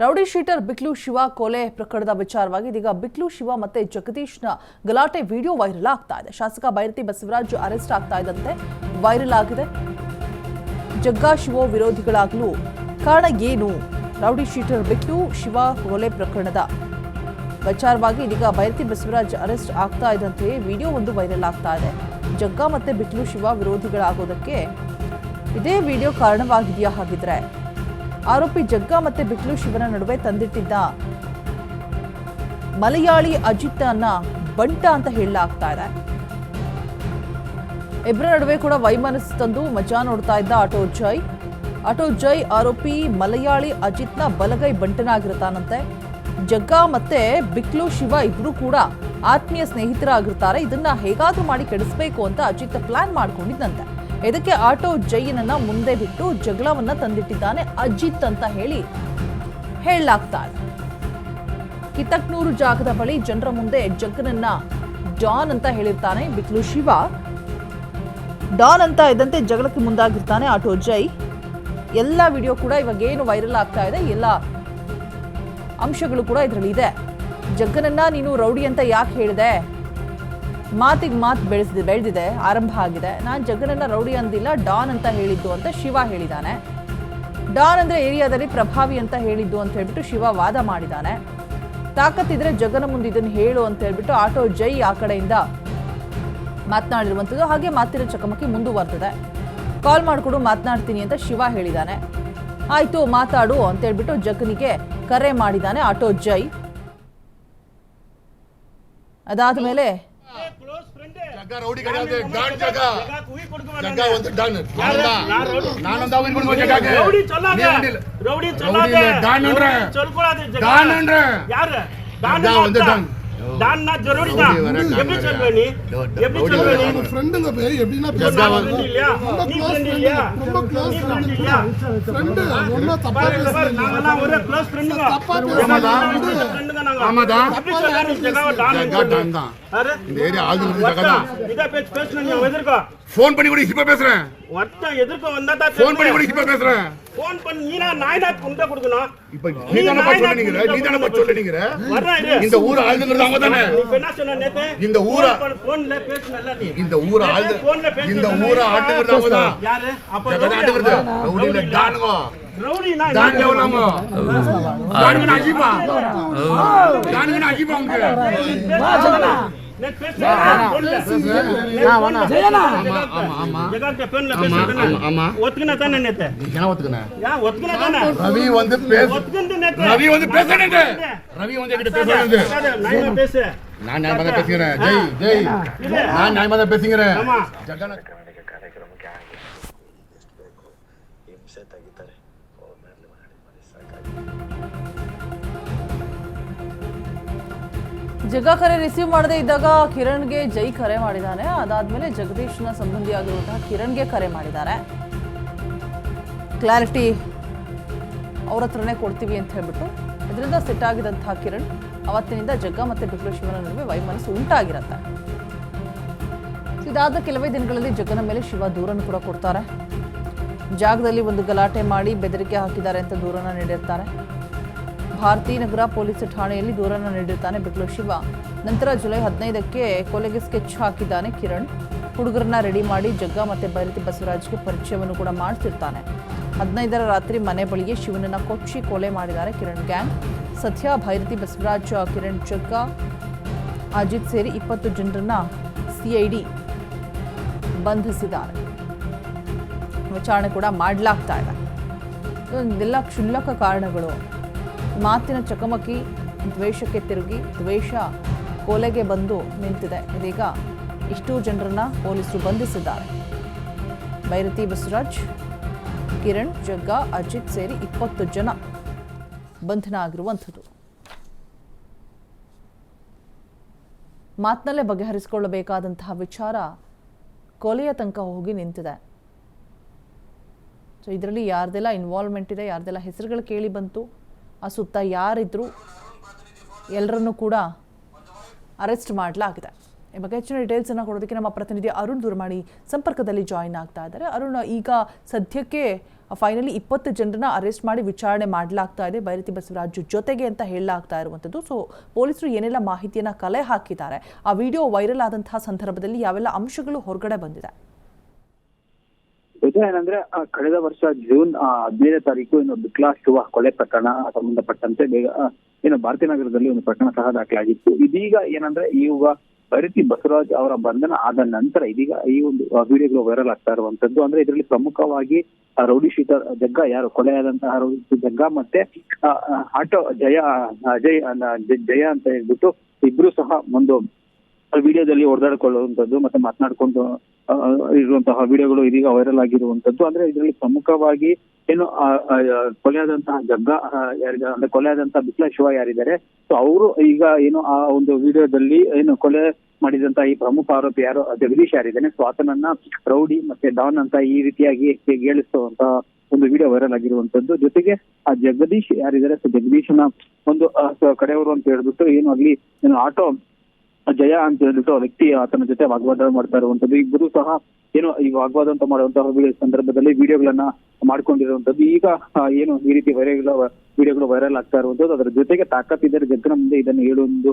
Rowdy sheeter ಬಿಕ್ಲು Shiva ಕೊಲೆ ಪ್ರಕರಣದ ವಿಚಾರವಾಗಿ ಇದೀಗ ಬಿಕ್ಲು ಶಿವ ಮತ್ತೆ ಜಗದೀಶ್ನ ಗಲಾಟೆ ವಿಡಿಯೋ ವೈರಲ್ ಆಗ್ತಾ ಇದೆ. ಶಾಸಕ ಬೈರತಿ ಬಸವರಾಜ್ ಅರೆಸ್ಟ್ ಆಗ್ತಾ ಇದ್ದಂತೆ ವೈರಲ್ ಆಗಿದೆ. ಜಗ್ಗಾ ಶಿವ ವಿರೋಧಿಗಳಾಗಲು ಕಾರಣ ಏನು? ರೌಡಿ ಶೀಟರ್ ಬಿಕ್ಲು ಶಿವ ಕೊಲೆ ಪ್ರಕರಣದ ವಿಚಾರವಾಗಿ ಇದೀಗ ಬೈರತಿ ಬಸವರಾಜ್ ಅರೆಸ್ಟ್ ಆಗ್ತಾ ಇದ್ದಂತೆ ವಿಡಿಯೋ ಒಂದು ವೈರಲ್ ಆಗ್ತಾ ಇದೆ. ಜಗ್ಗಾ ಮತ್ತೆ ಬಿಕ್ಲು ಶಿವ ವಿರೋಧಿಗಳಾಗೋದಕ್ಕೆ ಇದೇ ವಿಡಿಯೋ ಕಾರಣವಾಗಿದೆಯಾ? ಹಾಗಿದ್ರೆ ಆರೋಪಿ ಜಗ್ಗಾ ಮತ್ತೆ ಬಿಕ್ಲು ಶಿವನ ನಡುವೆ ತಂದಿಟ್ಟಿದ್ದ ಮಲಯಾಳಿ ಅಜಿತ್ ಅನ್ನ ಬಂಟ ಅಂತ ಹೇಳಲಾಗ್ತಾ ಇದೆ. ಇಬ್ಬರ ನಡುವೆ ಕೂಡ ವೈಮನಸ್ಸು ತಂದು ಮಜಾ ನೋಡ್ತಾ ಇದ್ದ ಆಟೋ ಜೈ ಆರೋಪಿ ಮಲಯಾಳಿ ಅಜಿತ್ನ ಬಲಗೈ ಬಂಟನಾಗಿರ್ತಾನಂತೆ. ಜಗ್ಗಾ ಮತ್ತೆ ಬಿಕ್ಲು ಶಿವ ಇಬ್ರು ಕೂಡ ಆತ್ಮೀಯ ಸ್ನೇಹಿತರಾಗಿರ್ತಾರೆ. ಇದನ್ನ ಹೇಗಾದ್ರೂ ಮಾಡಿ ಕೆಡಿಸ್ಬೇಕು ಅಂತ ಅಜಿತ್ ಪ್ಲಾನ್ ಮಾಡ್ಕೊಂಡಿದ್ದಂತೆ. ಇದಕ್ಕೆ ಆಟೋ ಜೈನನ್ನ ಮುಂದೆ ಬಿಟ್ಟು ಜಗಳವನ್ನ ತಂದಿಟ್ಟಿದ್ದಾನೆ ಅಜಿತ್ ಅಂತ ಹೇಳಲಾಗ್ತಾ ಇದೆ. ಕಿತ್ತಕ್ನೂರು ಜಾಗದ ಬಳಿ ಜನರ ಮುಂದೆ ಜಗ್ಗನನ್ನ ಡಾನ್ ಅಂತ ಹೇಳಿರ್ತಾನೆ ಬಿಕ್ಲು ಶಿವ. ಡಾನ್ ಅಂತ ಇದ್ದಂತೆ ಜಗಳಕ್ಕೆ ಮುಂದಾಗಿರ್ತಾನೆ ಆಟೋ ಜೈ. ಎಲ್ಲ ವಿಡಿಯೋ ಕೂಡ ಇವಾಗ ಏನು ವೈರಲ್ ಆಗ್ತಾ ಇದೆ, ಎಲ್ಲ ಅಂಶಗಳು ಕೂಡ ಇದರಲ್ಲಿ ಇದೆ. ಜಗ್ಗನನ್ನ ನೀನು ರೌಡಿ ಅಂತ ಯಾಕೆ ಹೇಳಿದೆ? ಮಾತಿಗೆ ಮಾತು ಬೆಳೆದಿದೆ, ಆರಂಭ ಆಗಿದೆ. ನಾನು ಜಗ್ಗನನ್ನ ರೌಡಿ ಅಂದಿಲ್ಲ, ಡಾನ್ ಅಂತ ಹೇಳಿದ್ದು ಅಂತ ಶಿವ ಹೇಳಿದ್ದಾನೆ. ಡಾನ್ ಅಂದ್ರೆ ಏರಿಯಾದಲ್ಲಿ ಪ್ರಭಾವಿ ಅಂತ ಹೇಳಿದ್ದು ಅಂತ ಹೇಳ್ಬಿಟ್ಟು ಶಿವ ವಾದ ಮಾಡಿದ್ದಾನೆ. ತಾಕತ್ತಿದ್ರೆ ಜಗ್ಗನ ಮುಂದೆ ಇದನ್ನು ಹೇಳು ಅಂತ ಹೇಳ್ಬಿಟ್ಟು ಆಟೋ ಜೈ ಆ ಕಡೆಯಿಂದ ಮಾತನಾಡಿರುವಂಥದ್ದು. ಹಾಗೆ ಮಾತಿನ ಚಕಮಕಿ ಮುಂದುವರೆದಿದೆ. ಕಾಲ್ ಮಾಡಿಕೊಡು ಮಾತನಾಡ್ತೀನಿ ಅಂತ ಶಿವ ಹೇಳಿದ್ದಾನೆ. ಆಯ್ತು ಮಾತಾಡು ಅಂತ ಹೇಳ್ಬಿಟ್ಟು ಜಗ್ಗನಿಗೆ ಕರೆ ಮಾಡಿದ್ದಾನೆ ಆಟೋ ಜೈ. ಅದಾದ ಮೇಲೆ डालना जरूरी था. எப்படி சொல்வேனி ஃப்ரெண்டுங்க பே எப்படினா பேசுறாங்க இல்லையா? நீ ஃப்ரெண்ட் இல்லையா? ரொம்ப க்ளோஸ் ஃப்ரெண்ட் இல்லையா? ஃப்ரெண்ட் ரொம்ப தப்பா பேசுறாங்க. நாங்க ஒரே க்ளோஸ் ஃப்ரெண்டுங்க. ஆமாடா ஃப்ரெண்டுங்க நாங்க. ஆமாடா அப்படி சொல்றாரு. ஜகாவ டான் தான். அரே இந்த ஏரியா ஆளுங்க ஜகாதா. இத பேசணும் நீ எதிர்க்க ஃபோன் பண்ணி கூட இப்ப பேசுறேன். ஒருத்த எதிர்க்க வந்தா தான் ஃபோன் பண்ணி கூட இப்ப பேசுறேன். ஃபோன் பண்ணி நீனா நாயனா குண்ட கொடுக்கணும். இப்ப நீ தான பா சொல்றீங்க. வர்றாரு. இந்த ஊர் ஆளுங்கிறது அவங்க தானே. நீ என்ன சொன்ன நேத்து? இந்த ஊர ஃபோன்ல பேசுனல்ல நீ. இந்த ஊர் ஆளு இந்த ஊர ஆளுங்கிறது அவங்க தான். யாரு? அப்ப ஆளுங்கிறது ரவுடில டானுங்க. ரவுடினா டான் எவனாமோ? டானுங்க அஜீபா. டானுங்க அஜீபா உங்க. வா ஜகனா. नेट पे ಜಯನಾ ಆಮಾ ಜಗಕ್ಕೆ ಫೋನ್ ಪೇಸನ ಆಮಾ ಒತ್ಕನ ತಾನೆ ನೆತೆ ಏನ ಒತ್ಕನ ಯಾ ಒತ್ಕನ ತಾನೆ ರವಿ ಒಂದು ಪೇಸ್ ಒತ್ಕಂತ ನೆತೆ ರವಿ ಒಂದು ಪೇಸನೆ ರವಿ ಒಂದು ಎಗಿಟ ಪೇಸನೆ ನಾನು ಪೇಸೆ ನಾನು ಬಂದ ಪೇಸಿಂಗರೆ ಜೈ ನಾನು ಬಂದ ಪೇಸಿಂಗರೆ ಆಮಾ ಜಗನ ಕಾರ್ಯಕ್ರಮಕ್ಕೆ ಆಗಿ ಹಿಂಸೆ ತೆಗಿತಾರೆ ಫೋನ್ ಮಾಡಿ ಸಾಕಾಗಿ. ಜಗ್ಗಾ ಕರೆ ರಿಸೀವ್ ಮಾಡದೇ ಇದ್ದಾಗ ಕಿರಣ್ಗೆ ಜೈ ಕರೆ ಮಾಡಿದ್ದಾನೆ. ಅದಾದ್ಮೇಲೆ ಜಗದೀಶ್ನ ಸಂಬಂಧಿಯಾಗಿರುವಂತಹ ಕಿರಣ್ಗೆ ಕರೆ ಮಾಡಿದ್ದಾರೆ. ಕ್ಲಾರಿಟಿ ಅವ್ರ ಹತ್ರನೇ ಕೊಡ್ತೀವಿ ಅಂತ ಹೇಳ್ಬಿಟ್ಟು ಇದರಿಂದ ಸೆಟ್ ಆಗಿದಂತಹ ಕಿರಣ್ ಅವತ್ತಿನಿಂದ ಜಗ್ಗಾ ಮತ್ತೆ ಬಿಕ್ಲು ಶಿವನ ನಡುವೆ ವೈಮನಸ್ಸು ಉಂಟಾಗಿರುತ್ತೆ. ಇದಾದ ಕೆಲವೇ ದಿನಗಳಲ್ಲಿ ಜಗ್ಗನ ಮೇಲೆ ಶಿವ ದೂರನ್ನು ಕೂಡ ಕೊಡ್ತಾರೆ. ಜಾಗದಲ್ಲಿ ಒಂದು ಗಲಾಟೆ ಮಾಡಿ ಬೆದರಿಕೆ ಹಾಕಿದ್ದಾರೆ ಅಂತ ದೂರನ್ನ ನೀಡಿರ್ತಾರೆ. ಭಾರತೀನಗರ ಪೊಲೀಸ್ ಠಾಣೆಯಲ್ಲಿ ದೂರನ್ನು ನೀಡಿರ್ತಾನೆ ಬಿಕ್ಲು ಶಿವ. ನಂತರ ಜುಲೈ 15ಕ್ಕೆ ಕೊಲೆಗೆ ಸ್ಕೆಚ್ ಹಾಕಿದ್ದಾನೆ ಕಿರಣ್. ಹುಡುಗರನ್ನ ರೆಡಿ ಮಾಡಿ ಜಗ್ಗಾ ಮತ್ತೆ ಬೈರತಿ ಬಸವರಾಜ್ಗೆ ಪರಿಚಯವನ್ನು ಕೂಡ ಮಾಡ್ತಿರ್ತಾನೆ. 15ರ ರಾತ್ರಿ ಮನೆ ಬಳಿಗೆ ಶಿವನನ್ನ ಕೊಚ್ಚಿ ಕೊಲೆ ಮಾಡಿದ್ದಾರೆ ಕಿರಣ್ ಗ್ಯಾಂಗ್. ಸದ್ಯ ಬೈರತಿ ಬಸವರಾಜ್, ಕಿರಣ್, ಜಗ್ಗಾ, ಅಜಿತ್ ಸೇರಿ 20 ಜನರನ್ನ ಸಿಐಡಿ ಬಂಧಿಸಿದ್ದಾರೆ. ವಿಚಾರಣೆ ಕೂಡ ಮಾಡಲಾಗ್ತಾ ಇದೆ. ಇದೆಲ್ಲ ಕ್ಷುಲ್ಲಕ ಕಾರಣಗಳು. ಮಾತಿನ ಚಕಮಕಿ ದ್ವೇಷಕ್ಕೆ ತಿರುಗಿ ದ್ವೇಷ ಕೊಲೆಗೆ ಬಂದು ನಿಂತಿದೆ. ಇದೀಗ ಇಷ್ಟು ಜನರನ್ನ ಪೊಲೀಸರು ಬಂಧಿಸಿದ್ದಾರೆ. ಬೈರತಿ ಬಸವರಾಜ್, ಕಿರಣ್, ಜಗ್ಗಾ, ಅಜಿತ್ ಸೇರಿ 20 ಜನ ಬಂಧನ ಆಗಿರುವಂಥದ್ದು. ಮಾತಿನಲ್ಲೇ ಬಗೆಹರಿಸಿಕೊಳ್ಳಬೇಕಾದಂತಹ ವಿಚಾರ ಕೊಲೆಯ ತನಕ ಹೋಗಿ ನಿಂತಿದೆ. ಸೊ ಇದರಲ್ಲಿ ಯಾರ್ದೆಲ್ಲ ಇನ್ವಾಲ್ವ್ಮೆಂಟ್ ಇದೆ, ಯಾರ್ದೆಲ್ಲ ಹೆಸರುಗಳು ಕೇಳಿ ಬಂತು, ಆ ಸುತ್ತ ಯಾರಿದ್ರು ಎಲ್ಲರನ್ನೂ ಕೂಡ ಅರೆಸ್ಟ್ ಮಾಡಲಾಗಿದೆ. ಈ ಬಗ್ಗೆ ಹೆಚ್ಚಿನ ಡೀಟೇಲ್ಸನ್ನು ಕೊಡೋದಕ್ಕೆ ನಮ್ಮ ಪ್ರತಿನಿಧಿ ಅರುಣ್ ದೂರವಾಣಿ ಸಂಪರ್ಕದಲ್ಲಿ ಜಾಯಿನ್ ಆಗ್ತಾ ಇದ್ದಾರೆ. ಅರುಣ್, ಈಗ ಸದ್ಯಕ್ಕೆ ಫೈನಲಿ 20 ಜನರನ್ನ ಅರೆಸ್ಟ್ ಮಾಡಿ ವಿಚಾರಣೆ ಮಾಡಲಾಗ್ತಾ ಇದೆ ಬೈರತಿ ಬಸವರಾಜ್ ಜೊತೆಗೆ ಅಂತ ಹೇಳಲಾಗ್ತಾ ಇರುವಂಥದ್ದು. ಸೊ ಪೊಲೀಸರು ಏನೆಲ್ಲ ಮಾಹಿತಿಯನ್ನ ಕಲೆ ಹಾಕಿದ್ದಾರೆ, ಆ ವಿಡಿಯೋ ವೈರಲ್ ಆದಂತಹ ಸಂದರ್ಭದಲ್ಲಿ ಯಾವೆಲ್ಲ ಅಂಶಗಳು ಹೊರಗಡೆ ಬಂದಿದೆ? ಏನಂದ್ರೆ ಕಳೆದ ವರ್ಷ ಜೂನ್ 15ನೇ ತಾರೀಕು ಇನ್ನು ಬಿಕ್ಲಾ ಶಿವ ಕೊಲೆ ಪ್ರಕರಣ ಸಂಬಂಧಪಟ್ಟಂತೆ ಭಾರತೀಯ ನಗರದಲ್ಲಿ ಒಂದು ಪ್ರಕರಣ ಸಹ ದಾಖಲಾಗಿತ್ತು. ಇದೀಗ ಏನಂದ್ರೆ ಈಗ ಬೈರತಿ ಬಸವರಾಜ್ ಅವರ ಬಂಧನ ಆದ ನಂತರ ಇದೀಗ ಈ ಒಂದು ವಿಡಿಯೋಗಳು ವೈರಲ್ ಆಗ್ತಾ ಇರುವಂತದ್ದು. ಅಂದ್ರೆ ಇದರಲ್ಲಿ ಪ್ರಮುಖವಾಗಿ ರೌಡಿ ಶೀಟರ್ ಜಗ್ಗ, ಯಾರು ಕೊಲೆಯಾದಂತಹ ರೌಡಿ ಜಗ್ಗ ಮತ್ತೆ ಆಟೋ ಜಯ ಅಂತ ಹೇಳ್ಬಿಟ್ಟು ಇಬ್ರು ಸಹ ಒಂದು ವಿಡಿಯೋದಲ್ಲಿ ಹೊಡೆದಾಡ್ಕೊಳ್ಳುವಂಥದ್ದು ಮತ್ತೆ ಮಾತನಾಡ್ಕೊಂಡು ಇರುವಂತಹ ವಿಡಿಯೋಗಳು ಇದೀಗ ವೈರಲ್ ಆಗಿರುವಂತದ್ದು. ಅಂದ್ರೆ ಇದರಲ್ಲಿ ಪ್ರಮುಖವಾಗಿ ಏನು ಕೊಲೆಯಾದಂತಹ ಜಗ್ಗ ಯಾರಿದ್ದಾರೆ ಅಂದ್ರೆ ಕೊಲೆಯಾದಂತಹ ಬಿಕ್ಲಾ ಶಿವ ಯಾರಿದ್ದಾರೆ, ಸೊ ಅವರು ಈಗ ಏನು ಆ ಒಂದು ವಿಡಿಯೋದಲ್ಲಿ ಏನು ಕೊಲೆ ಮಾಡಿದಂತಹ ಈ ಪ್ರಮುಖ ಆರೋಪಿ ಯಾರು ಜಗದೀಶ್ ಯಾರಿದ್ದಾನೆ, ಸೊ ಆತನನ್ನ ರೌಡಿ ಮತ್ತೆ ಡಾನ್ ಅಂತ ಈ ರೀತಿಯಾಗಿ ಹೇಳಿಸುವಂತಹ ಒಂದು ವಿಡಿಯೋ ವೈರಲ್ ಆಗಿರುವಂತದ್ದು. ಜೊತೆಗೆ ಆ ಜಗದೀಶ್ ಯಾರಿದ್ದಾರೆ, ಸೊ ಜಗದೀಶನ ಒಂದು ಕಡೆಯವರು ಅಂತ ಹೇಳ್ಬಿಟ್ಟು ಏನು ಅಲ್ಲಿ ಆಟೋ ಜಯ ಅಂತ ಹೇಳ್ಬಿಟ್ಟು ವ್ಯಕ್ತಿ ಆತನ ಜೊತೆ ವಾಗ್ವಾದ ಮಾಡ್ತಾ ಇರುವಂತದ್ದು. ಇಬ್ಬರು ಸಹ ಏನು ಈ ವಾಗ್ವಾದ ಅಂತ ಮಾಡುವಂತಹ ಸಂದರ್ಭದಲ್ಲಿ ವಿಡಿಯೋಗಳನ್ನ ಮಾಡ್ಕೊಂಡಿರುವಂತದ್ದು. ಈಗ ಏನು ಈ ರೀತಿ ವಿಡಿಯೋಗಳು ವೈರಲ್ ಆಗ್ತಾ ಇರುವಂತದ್ದು. ಅದರ ಜೊತೆಗೆ ತಾಕತ್ತಿದ್ದರೆ ಜಗ್ಗನ ಮುಂದೆ ಇದನ್ನು ಹೇಳುವುದು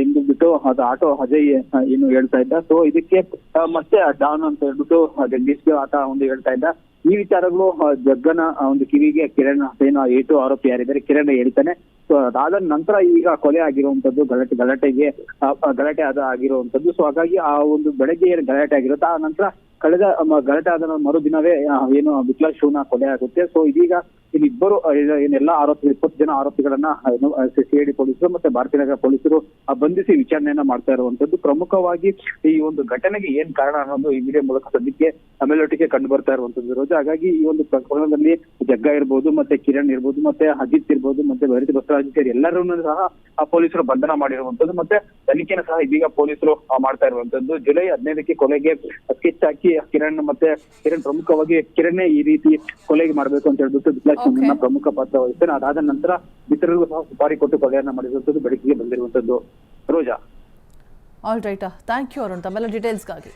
ಎಂದು ಬಿಟ್ಟು ಅದು ಆಟೋ ಅಜಯ್ ಏನು ಹೇಳ್ತಾ ಇದ್ದ. ಸೊ ಇದಕ್ಕೆ ಮತ್ತೆ ಡಾನ್ ಅಂತ ಹೇಳ್ಬಿಟ್ಟು ಜಗದೀಶ್ಗೆ ಆತ ಒಂದು ಹೇಳ್ತಾ ಇದ್ದ. ಈ ವಿಚಾರಗಳು ಜಗ್ಗನ ಒಂದು ಕಿವಿಗೆ ಕಿರಣ್ ಏನು ಏಟು ಆರೋಪಿ ಯಾರಿದ್ದಾರೆ ಕಿರಣ್ ಹೇಳ್ತಾನೆ. ಸೊ ಅದಾದ ನಂತರ ಈಗ ಕೊಲೆ ಆಗಿರುವಂತದ್ದು, ಗಲಾಟೆ ಆಗಿರುವಂತದ್ದು. ಸೊ ಹಾಗಾಗಿ ಆ ಒಂದು ಬೆಳಗ್ಗೆ ಏನು ಗಲಾಟೆ ಆಗಿರುತ್ತೆ, ಆ ನಂತರ ಗಲಾಟೆ ಆದ ಮರುದಿನವೇ ಏನು ಬಿಕ್ಲಾ ಶಿವನ ಕೊಲೆ ಆಗುತ್ತೆ. ಸೊ ಇದೀಗ ಇಲ್ಲಿಬ್ಬರು ಏನೆಲ್ಲ ಆರೋಪಿಗಳು 20 ಜನ ಆರೋಪಿಗಳನ್ನ ಸಿಐಡಿ ಪೊಲೀಸರು ಮತ್ತೆ ಭಾರತೀಯ ನಗರ ಪೊಲೀಸರು ಬಂಧಿಸಿ ವಿಚಾರಣೆಯನ್ನ ಮಾಡ್ತಾ ಇರುವಂತದ್ದು. ಪ್ರಮುಖವಾಗಿ ಈ ಒಂದು ಘಟನೆಗೆ ಏನ್ ಕಾರಣ ಅನ್ನೋದು ಈ ವಿಡಿಯೋ ಮೂಲಕ ಸದ್ಯಕ್ಕೆ ಮೇಲೋಟಿಗೆ ಕಂಡು ಬರ್ತಾ ಇರುವಂತದ್ದು ರೋಜ. ಹಾಗಾಗಿ ಈ ಒಂದು ಪ್ರಕರಣದಲ್ಲಿ ಜಗ್ಗ ಇರ್ಬೋದು, ಮತ್ತೆ ಕಿರಣ್ ಇರ್ಬೋದು, ಮತ್ತೆ ಅಜಿತ್ ಇರ್ಬೋದು, ಮತ್ತೆ ಬೈರತಿ ಬಸವರಾಜ್ ಸೇರಿ ಎಲ್ಲರನ್ನೂ ಸಹ ಆ ಪೊಲೀಸರು ಬಂಧನ ಮಾಡಿರುವಂತದ್ದು. ಮತ್ತೆ ತನಿಖೆನ ಸಹ ಇದೀಗ ಪೊಲೀಸರು ಮಾಡ್ತಾ ಇರುವಂತದ್ದು. ಜುಲೈ 15ಕ್ಕೆ ಕೊಲೆಗೆ ಸ್ಕೆಚ್ ಹಾಕಿ ಕಿರಣ್ ಪ್ರಮುಖವಾಗಿ ಕಿರಣ್ ಈ ರೀತಿ ಕೊಲೆಗೆ ಮಾಡ್ಬೇಕು ಅಂತ ಹೇಳ್ಬಿಟ್ಟು ಪ್ರಮುಖ ಪಾತ್ರ ವಹಿಸ್ತಾನೆ. ಅದಾದ ನಂತರ ಇತರರಿಗೂ ಸಹ ಸುಪಾರಿ ಕೊಟ್ಟು ಕೊಲೆಯನ್ನ ಮಾಡಿರುವಂತದ್ದು ಬೆಳಕಿಗೆ ಬಂದಿರುವಂತದ್ದು Roja. All right, thank you Arun ತಮ್ಮೆಲ್ಲ ಡೀಟೇಲ್ಸ್ಗಾಗಿ.